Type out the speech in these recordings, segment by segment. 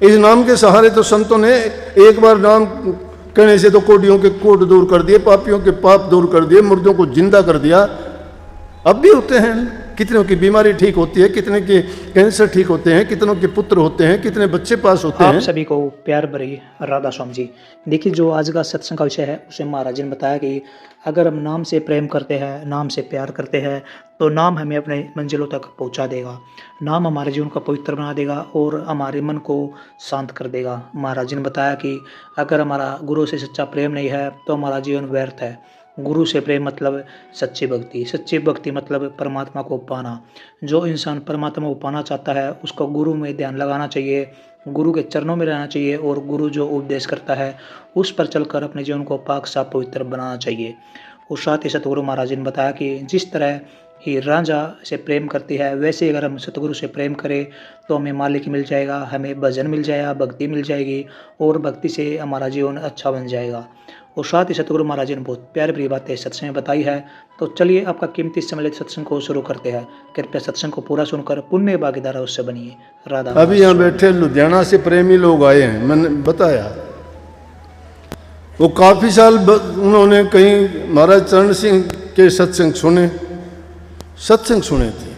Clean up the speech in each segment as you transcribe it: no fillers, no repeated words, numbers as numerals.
इस नाम के सहारे तो संतों ने एक बार नाम कहने से तो कोटियों के कोट दूर कर दिए, पापियों के पाप दूर कर दिए, मुर्दों को जिंदा कर दिया। अब भी होते हैं, कितनों की बीमारी ठीक होती है, कितने के कैंसर ठीक होते हैं, कितनों के पुत्र होते हैं, कितने बच्चे पास होते हैं। आप सभी को प्यार भरी राधा स्वामी जी। देखिए, जो आज का सत्संग का विषय है उसे महाराज जी ने बताया कि अगर हम नाम से प्रेम करते हैं, नाम से प्यार करते हैं, तो नाम हमें अपने मंजिलों तक पहुंचा देगा। नाम हमारे जीवन को पवित्र बना देगा और हमारे मन को शांत कर देगा। महाराज जी ने बताया कि अगर हमारा गुरु से सच्चा प्रेम नहीं है तो हमारा जीवन व्यर्थ है। गुरु से प्रेम मतलब सच्ची भक्ति, सच्ची भक्ति मतलब परमात्मा को पाना। जो इंसान परमात्मा को पाना चाहता है उसको गुरु में ध्यान लगाना चाहिए, गुरु के चरणों में रहना चाहिए और गुरु जो उपदेश करता है उस पर चलकर अपने जीवन को पाक साफ पवित्र बनाना चाहिए। और साथ ही सतगुरु महाराज जी ने बताया कि जिस तरह ही रांझा से प्रेम करती है, वैसे ही अगर हम सतगुरु से प्रेम करें तो हमें मालिक मिल जाएगा, हमें भजन मिल जाएगा, भक्ति मिल जाएगी और भक्ति से हमारा जीवन अच्छा बन जाएगा। और साथ ही सतगुरु महाराज जी ने बहुत प्यारी प्यारी बातें सत्संग में बताई है। तो चलिए आपका कीमती समय सत्संग को शुरू करते हैं। कृपया सत्संग को पूरा सुनकर पुण्य भागीदार उससे बनिए। राधा। अभी यहाँ बैठे लुधियाना से प्रेमी लोग आए हैं, मैंने बताया वो काफ़ी साल उन्होंने कहीं महाराज चरण सिंह के सत्संग सुने थे।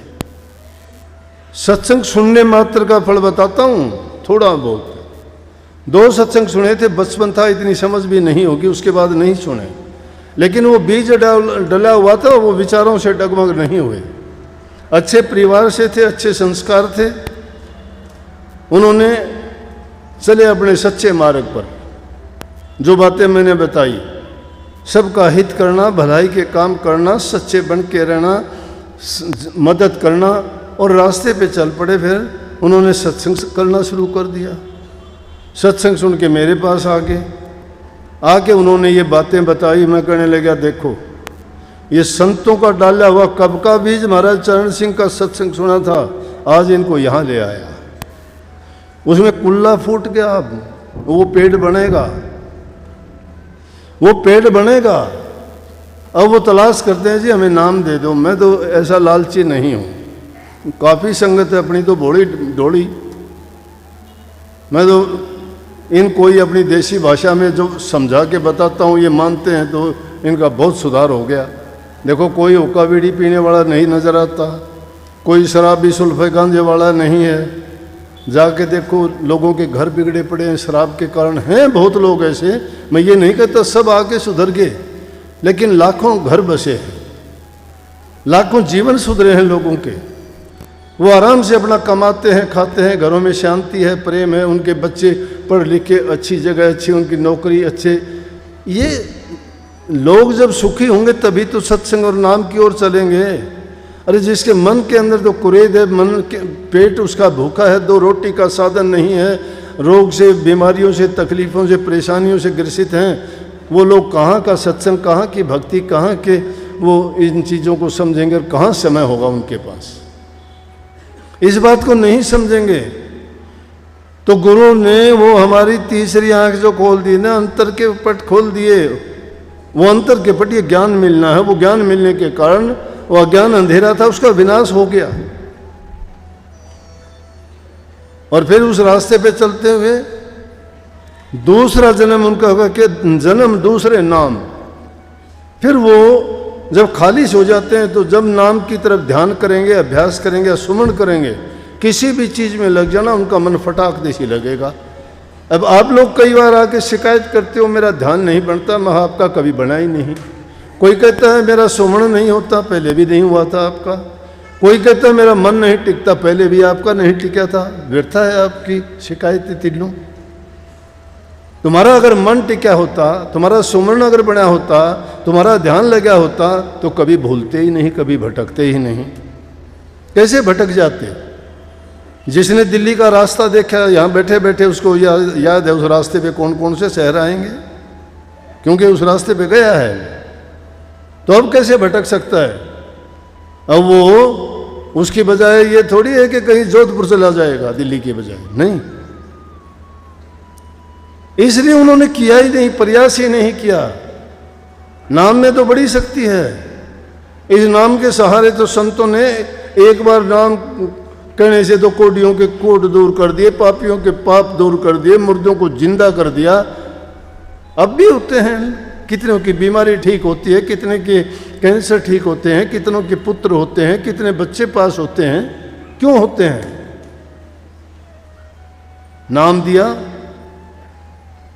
सत्संग सुनने मात्र का फल बताता हूँ, थोड़ा बहुत 2 सत्संग सुने थे, बचपन था, इतनी समझ भी नहीं होगी, उसके बाद नहीं सुने। लेकिन वो बीज डला हुआ था, वो विचारों से डगमग नहीं हुए। अच्छे परिवार से थे, अच्छे संस्कार थे, उन्होंने चले अपने सच्चे मार्ग पर। जो बातें मैंने बताई, सबका हित करना, भलाई के काम करना, सच्चे बन के रहना, मदद करना, और रास्ते पे चल पड़े। फिर उन्होंने सत्संग करना शुरू कर दिया। सत्संग सुन के मेरे पास आके उन्होंने ये बातें बताई। मैं कहने लगा, देखो ये संतों का डाला हुआ कब का बीज महाराज चरण सिंह का सत्संग सुना था, आज इनको यहाँ ले आया। उसमें कुल्ला फूट गया, अब वो पेड़ बनेगा, वो पेड़ बनेगा। अब वो तलाश करते हैं जी हमें नाम दे दो। मैं तो ऐसा लालची नहीं हूँ, काफ़ी संगत है अपनी तो भोली ढोली। मैं तो इन कोई अपनी देसी भाषा में जो समझा के बताता हूँ, ये मानते हैं तो इनका बहुत सुधार हो गया। देखो, कोई हुक्का बीड़ी पीने वाला नहीं नज़र आता, कोई शराबी सुल्फे गांजे वाला नहीं है। जाके देखो, लोगों के घर बिगड़े पड़े हैं शराब के कारण। हैं बहुत लोग ऐसे, मैं ये नहीं कहता सब आके सुधर गए, लेकिन लाखों घर बसे हैं, लाखों जीवन सुधरे हैं लोगों के। वो आराम से अपना कमाते हैं, खाते हैं, घरों में शांति है, प्रेम है, उनके बच्चे पढ़ लिख के अच्छी जगह, अच्छी उनकी नौकरी अच्छे। ये लोग जब सुखी होंगे तभी तो सत्संग और नाम की ओर चलेंगे। अरे जिसके मन के अंदर तो कुरेद है, मन के पेट उसका भूखा है, 2 रोटी का साधन नहीं है, रोग से, बीमारियों से, तकलीफ़ों से, परेशानियों से ग्रसित हैं, वो लोग कहाँ का सत्संग, कहाँ की भक्ति, कहाँ के वो इन चीज़ों को समझेंगे और कहाँ समय होगा उनके पास। इस बात को नहीं समझेंगे तो गुरु ने वो हमारी तीसरी आंख जो खोल दी ना, अंतर के पट खोल दिए। वो अंतर के पट ये ज्ञान मिलना है। वो ज्ञान मिलने के कारण वो अज्ञान अंधेरा था, उसका विनाश हो गया। और फिर उस रास्ते पे चलते हुए दूसरा जन्म उनका होगा कि जन्म दूसरे नाम। फिर वो जब खालिश हो जाते हैं तो जब नाम की तरफ ध्यान करेंगे, अभ्यास करेंगे, सुमन करेंगे, किसी भी चीज़ में लग जाना, उनका मन फटाक देसी लगेगा। अब आप लोग कई बार आके शिकायत करते हो मेरा ध्यान नहीं बनता, मैं आपका कभी बना ही नहीं। कोई कहता है मेरा सुमन नहीं होता, पहले भी नहीं हुआ था आपका। कोई कहता है मेरा मन नहीं टिकता, पहले भी आपका नहीं टिका था। व्यर्था है आपकी शिकायत तीनों। तुम्हारा अगर मन टिका होता, तुम्हारा सुमरण अगर बना होता, तुम्हारा ध्यान लगा होता तो कभी भूलते ही नहीं, कभी भटकते ही नहीं। कैसे भटक जाते? जिसने दिल्ली का रास्ता देखा, यहाँ बैठे बैठे उसको याद है उस रास्ते पे कौन कौन से शहर आएंगे, क्योंकि उस रास्ते पे गया है। तो अब कैसे भटक सकता है? अब वो उसकी बजाय ये थोड़ी है कि कहीं जोधपुर चला जाएगा दिल्ली के बजाय, नहीं। इसलिए उन्होंने किया ही नहीं, प्रयास ही नहीं किया। नाम में तो बड़ी शक्ति है। इस नाम के सहारे तो संतों ने एक बार नाम कहने से तो कोडियों के कोड दूर कर दिए, पापियों के पाप दूर कर दिए, मुर्दों को जिंदा कर दिया। अब भी होते हैं, कितनों की बीमारी ठीक होती है, कितने के कैंसर ठीक होते हैं, कितनों के पुत्र होते हैं, कितने बच्चे पास होते हैं। क्यों होते हैं? नाम दिया,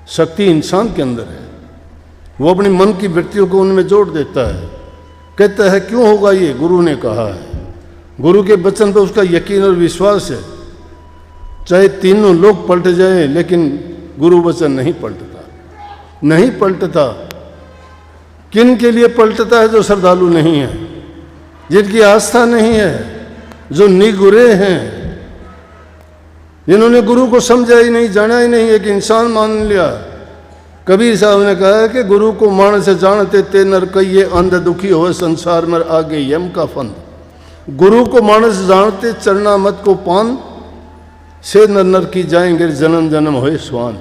शक्ति इंसान के अंदर है, वो अपनी मन की वृत्तियों को उनमें जोड़ देता है। कहता है क्यों होगा ये? गुरु ने कहा है। गुरु के वचन पर उसका यकीन और विश्वास है। चाहे तीनों लोग पलट जाए, लेकिन गुरु वचन नहीं पलटता, नहीं पलटता। किन के लिए पलटता है? जो श्रद्धालु नहीं है, जिनकी आस्था नहीं है, जो निगुरे हैं, जिन्होंने गुरु को समझा ही नहीं, जाना ही नहीं, एक इंसान मान लिया। कबीर साहब ने कहा है कि गुरु को मानस जानते ते नर कहिए, अंध दुखी हो संसार में आगे यम का फंद। गुरु को मानस जानते चरना मत को पान, से नर नर की जाएंगे जन्म जन्म होए स्वान।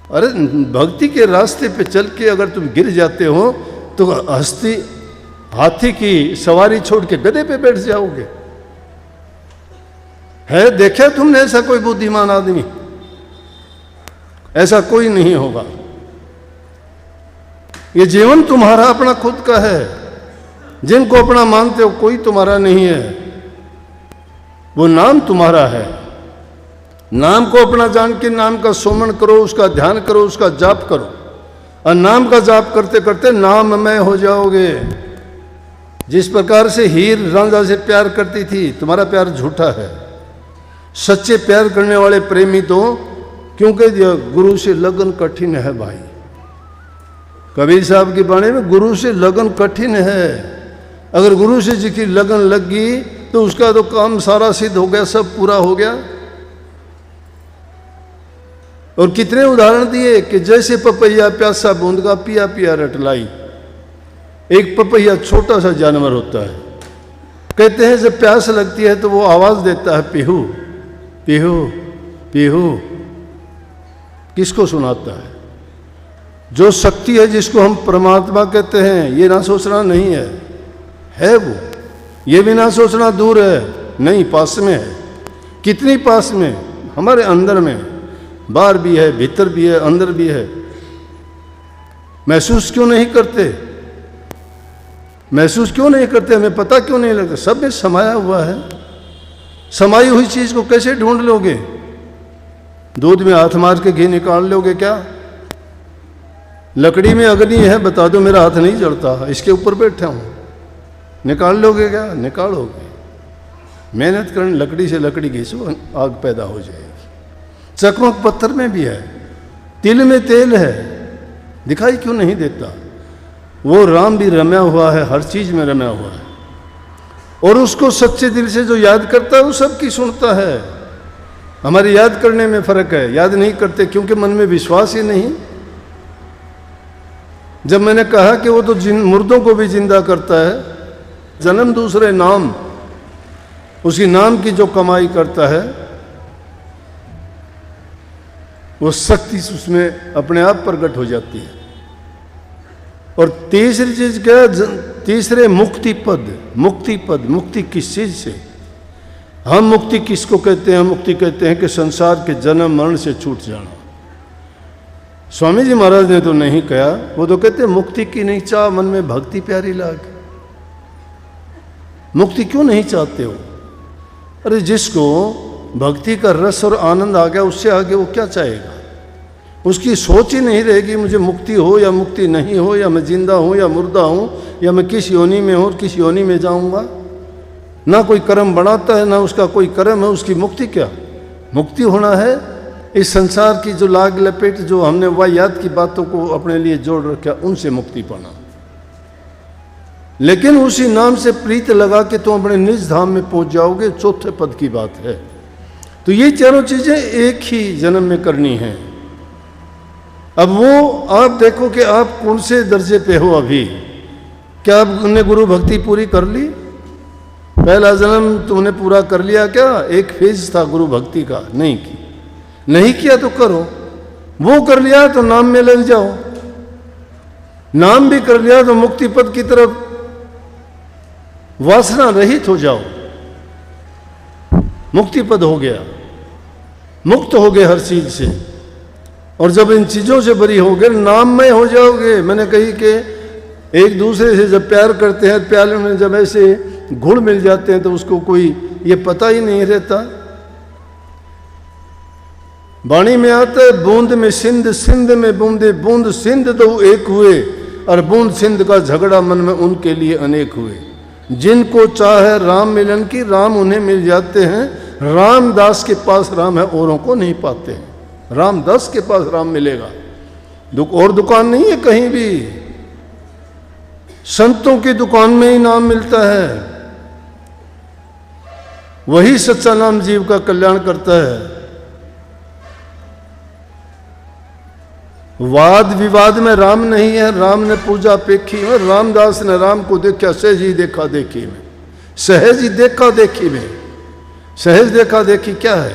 अरे भक्ति के रास्ते पे चल के अगर तुम गिर जाते हो तो हस्ती हाथी की सवारी छोड़ के गधे पे बैठ जाओगे। है देखा तुमने ऐसा कोई बुद्धिमान आदमी? ऐसा कोई नहीं होगा। ये जीवन तुम्हारा अपना खुद का है। जिनको अपना मानते हो कोई तुम्हारा नहीं है, वो नाम तुम्हारा है। नाम को अपना जान के नाम का सुमन करो, उसका ध्यान करो, उसका जाप करो, और नाम का जाप करते करते नाममय हो जाओगे। जिस प्रकार से हीर रांझा से प्यार करती थी, तुम्हारा प्यार झूठा है। सच्चे प्यार करने वाले प्रेमी तो, क्योंकि गुरु से लगन कठिन है भाई। कबीर साहब की बाणी में गुरु से लगन कठिन है। अगर गुरु से जिसकी लगन लग गई तो उसका तो काम सारा सिद्ध हो गया, सब पूरा हो गया। और कितने उदाहरण दिए कि जैसे पपैया प्यासा बूंद का पिया पिया रटलाई। एक पपैया छोटा सा जानवर होता है, कहते हैं जब प्यास लगती है तो वो आवाज देता है पीहू पीहू पीहू। किसको सुनाता है? जो शक्ति है जिसको हम परमात्मा कहते हैं, ये ना सोचना नहीं है वो। ये भी ना सोचना दूर है, नहीं, पास में है। कितनी पास में? हमारे अंदर में, बाहर भी है, भीतर भी है, अंदर भी है। महसूस क्यों नहीं करते? महसूस क्यों नहीं करते? हमें पता क्यों नहीं लगता? सब में समाया हुआ है। समाई हुई चीज को कैसे ढूंढ लोगे? दूध में हाथ मार के घी निकाल लोगे क्या? लकड़ी में अग्नि है, बता दो मेरा हाथ नहीं जलता, इसके ऊपर बैठा हूं, निकाल लोगे क्या? निकालोगे। मेहनत करने, लकड़ी से लकड़ी घिसो, आग पैदा हो जाएगी। चकमक पत्थर में भी है, तिल में तेल है, दिखाई क्यों नहीं देता? वो राम भी रम्या हुआ है, हर चीज में रम्या हुआ है। और उसको सच्चे दिल से जो याद करता है वो सबकी सुनता है। हमारे याद करने में फर्क है, याद नहीं करते क्योंकि मन में विश्वास ही नहीं। जब मैंने कहा कि वो तो मुर्दों को भी जिंदा करता है, जन्म दूसरे नाम, उसी नाम की जो कमाई करता है, वो शक्ति उसमें अपने आप प्रकट हो जाती है। और तीसरी चीज क्या? तीसरे मुक्ति पद। मुक्ति पद, मुक्ति किस चीज से? हम मुक्ति किसको कहते हैं? मुक्ति कहते हैं कि संसार के जन्म मरण से छूट जाना। स्वामी जी महाराज ने तो नहीं कहा, वो तो कहते हैं मुक्ति की नहीं चाह, मन में भक्ति प्यारी लागे। मुक्ति क्यों नहीं चाहते हो? अरे जिसको भक्ति का रस और आनंद आ गया, उससे आगे वो क्या चाहेगा? उसकी सोच ही नहीं रहेगी मुझे मुक्ति हो या मुक्ति नहीं हो, या मैं जिंदा हूं या मुर्दा हूं, या मैं किस योनि में हूं, किस योनि में जाऊंगा। ना कोई कर्म बनाता है, ना उसका कोई कर्म है, उसकी मुक्ति क्या? मुक्ति होना है इस संसार की जो लाग लपेट, जो हमने वाहियात की बातों को अपने लिए जोड़ रखा, उनसे मुक्ति पाना। लेकिन उसी नाम से प्रीत लगा के तुम अपने निज धाम में पहुंच जाओगे, चौथे पद की बात है। तो ये चारों चीजें एक ही जन्म में करनी है। अब वो आप देखो कि आप कौन से दर्जे पे हो अभी। क्या आपने गुरु भक्ति पूरी कर ली? पहला जन्म तुमने पूरा कर लिया क्या? एक फेज था गुरु भक्ति का, नहीं की। नहीं किया तो करो, वो कर लिया तो नाम में लग जाओ। नाम भी कर लिया तो मुक्ति पद की तरफ वासना रहित हो जाओ। मुक्ति पद हो गया, मुक्त हो गए हर चीज से। और जब इन चीजों से बरी हो गए, नाममय हो जाओगे। मैंने कही कि एक दूसरे से जब प्यार करते हैं, प्यार में जब ऐसे घुल मिल जाते हैं तो उसको कोई ये पता ही नहीं रहता। वाणी में आता है, बूंद में सिंध, सिंध में बूंदे, बूंद सिंध दो एक हुए, और बूंद सिंध का झगड़ा मन में उनके लिए अनेक हुए। जिनको चाहे राम मिलन की, राम उन्हें मिल जाते हैं। रामदास के पास राम है, औरों को नहीं पाते हैं। रामदास के पास राम मिलेगा, और दुकान नहीं है कहीं भी। संतों की दुकान में ही नाम मिलता है। वही सच्चा नाम जीव का कल्याण करता है। वाद विवाद में राम नहीं है। राम ने पूजा पेखी में, रामदास ने राम को देखा सहज ही देखा देखी में। सहज ही देखा देखी में, सहज देखा देखी क्या है?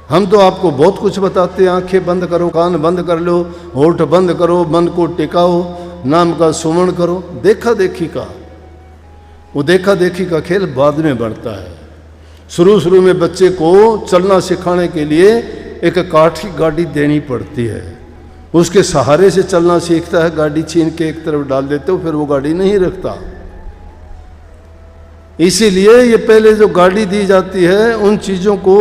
हम तो आपको बहुत कुछ बताते हैं, आंखें बंद करो, कान बंद कर लो, होठ बंद करो, मन को टिकाओ, नाम का सुमरण करो। देखा देखी का, वो देखा देखी का खेल बाद में बढ़ता है। शुरू में बच्चे को चलना सिखाने के लिए एक काठ की गाड़ी देनी पड़ती है। उसके सहारे से चलना सीखता है। गाड़ी छीन के एक तरफ डाल देते हो, फिर वो गाड़ी नहीं रखता। इसीलिए ये पहले जो गाड़ी दी जाती है, उन चीज़ों को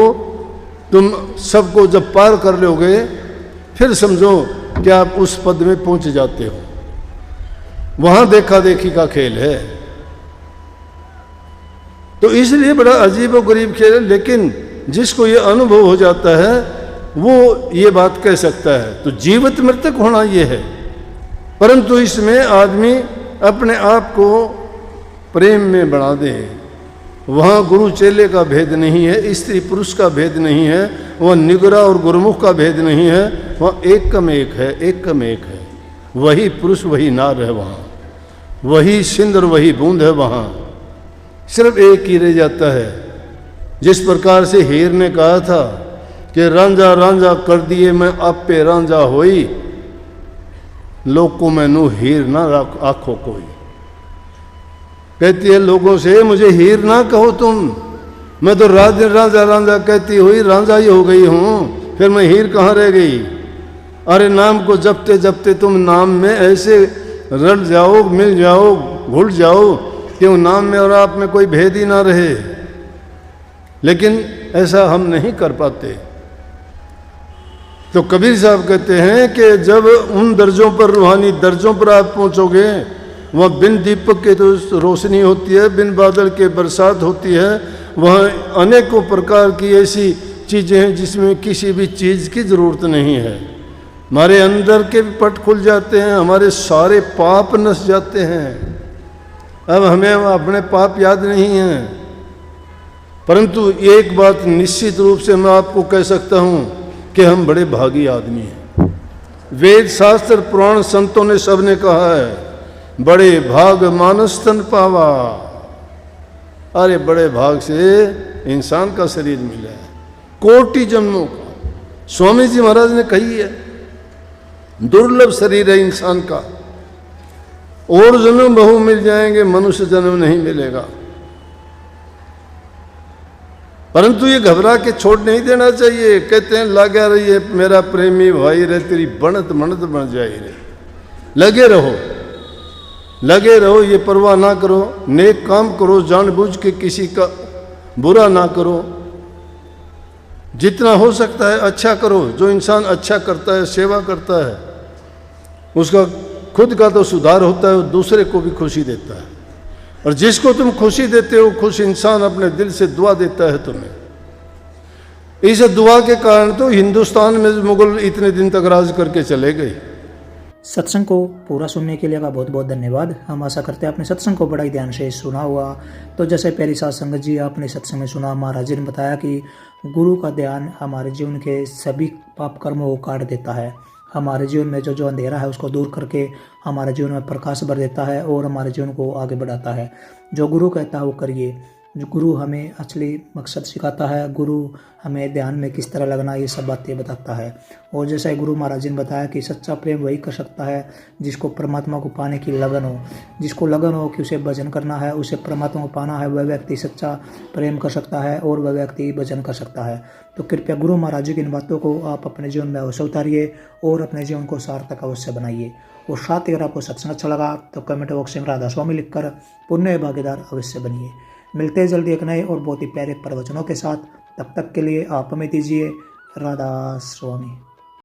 तुम सबको जब पार कर लोगे, फिर समझो कि आप उस पद में पहुंच जाते हो। वहां देखा देखी का खेल है। तो इसलिए बड़ा अजीब और गरीब खेल है। लेकिन जिसको ये अनुभव हो जाता है वो ये बात कह सकता है। तो जीवित मृतक होना ये है। परंतु इसमें आदमी अपने आप को प्रेम में बढ़ा दे। वहाँ गुरु चेले का भेद नहीं है, स्त्री पुरुष का भेद नहीं है, वहाँ निगरा और गुरुमुख का भेद नहीं है। वहाँ एक कम एक है, एक कम एक है। वही पुरुष वही नार है वहाँ, वही सिंध और वही बूंद है वहाँ। सिर्फ एक ही रह जाता है। जिस प्रकार से हीर ने कहा था कि रांझा रांझा कर दिए मैं आप पे रांझा होई, लोग को मैनू हीर ना आखो कोई। कहती है लोगों से मुझे हीर ना कहो तुम, मैं तो रात दिन रांझा रांझा कहती हुई रांझा ही हो गई हूँ, फिर मैं हीर कहाँ रह गई। अरे नाम को जपते जपते तुम नाम में ऐसे रल जाओ, मिल जाओ, घुल जाओ कि वो नाम में और आप में कोई भेद ही ना रहे। लेकिन ऐसा हम नहीं कर पाते। तो कबीर साहब कहते हैं कि जब उन दर्जों पर, रूहानी दर्जों पर आप पहुंचोगे, वहाँ बिन दीपक के तो रोशनी होती है, बिन बादल के बरसात होती है। वहाँ अनेकों प्रकार की ऐसी चीज़ें हैं जिसमें किसी भी चीज़ की ज़रूरत नहीं है। हमारे अंदर के पट खुल जाते हैं, हमारे सारे पाप नस जाते हैं। अब हमें अपने पाप याद नहीं हैं। परंतु एक बात निश्चित रूप से मैं आपको कह सकता हूँ कि हम बड़े भागी आदमी हैं। वेद शास्त्र पुराण संतों ने सबने कहा है, बड़े भाग मानस तन पावा। अरे बड़े भाग से इंसान का शरीर मिला है, कोटि जन्मों का। स्वामी जी महाराज ने कही है, दुर्लभ शरीर है इंसान का। और जन्म बहु मिल जाएंगे, मनुष्य जन्म नहीं मिलेगा। परंतु ये घबरा के छोड़ नहीं देना चाहिए। कहते हैं लगा रहिए मेरा प्रेमी भाई रे, तेरी बनत मनत बन जाए रे। लगे रहो, लगे रहो, ये परवाह ना करो। नेक काम करो, जानबूझ के किसी का बुरा ना करो। जितना हो सकता है अच्छा करो। जो इंसान अच्छा करता है, सेवा करता है, उसका खुद का तो सुधार होता है, दूसरे को भी खुशी देता है। और जिसको तुम खुशी देते हो, खुश इंसान अपने दिल से दुआ देता है तुम्हें। इस दुआ के कारण तो हिंदुस्तान में मुगल इतने दिन तक राज करके चले गए। सत्संग को पूरा सुनने के लिए का बहुत बहुत धन्यवाद। हम आशा करते हैं आपने सत्संग को बड़ा ही ध्यान से सुना हुआ। तो जैसे पहली साथ संगत जी आपने सत्संग में सुना, महाराज जी ने बताया कि गुरु का ध्यान हमारे जीवन के सभी पाप कर्मों को काट देता है। हमारे जीवन में जो अंधेरा है उसको दूर करके हमारे जीवन में प्रकाश भर देता है और हमारे जीवन को आगे बढ़ाता है। जो गुरु कहता है वो करिए। जो गुरु हमें असली मकसद सिखाता है, गुरु हमें ध्यान में किस तरह लगना, ये सब बातें बताता है। और जैसा गुरु महाराज जी ने बताया कि सच्चा प्रेम वही कर सकता है जिसको परमात्मा को पाने की लगन हो, जिसको लगन हो कि उसे भजन करना है, उसे परमात्मा को पाना है, वह व्यक्ति सच्चा प्रेम कर सकता है और वह व्यक्ति भजन कर सकता है। तो कृपया गुरु महाराज जी की इन बातों को आप अपने जीवन में अवश्य उतारिए और अपने जीवन को सार्थक अवश्य बनाइए। और साथ ही अगर आपको सत्संग अच्छा लगा तो कमेंट बॉक्स में राधा स्वामी लिखकर पुण्य भागीदार अवश्य बनिए। मिलते हैं जल्दी एक नए और बहुत ही प्यारे प्रवचनों के साथ। तब तक के लिए आप हमें दीजिए राधा स्वामी।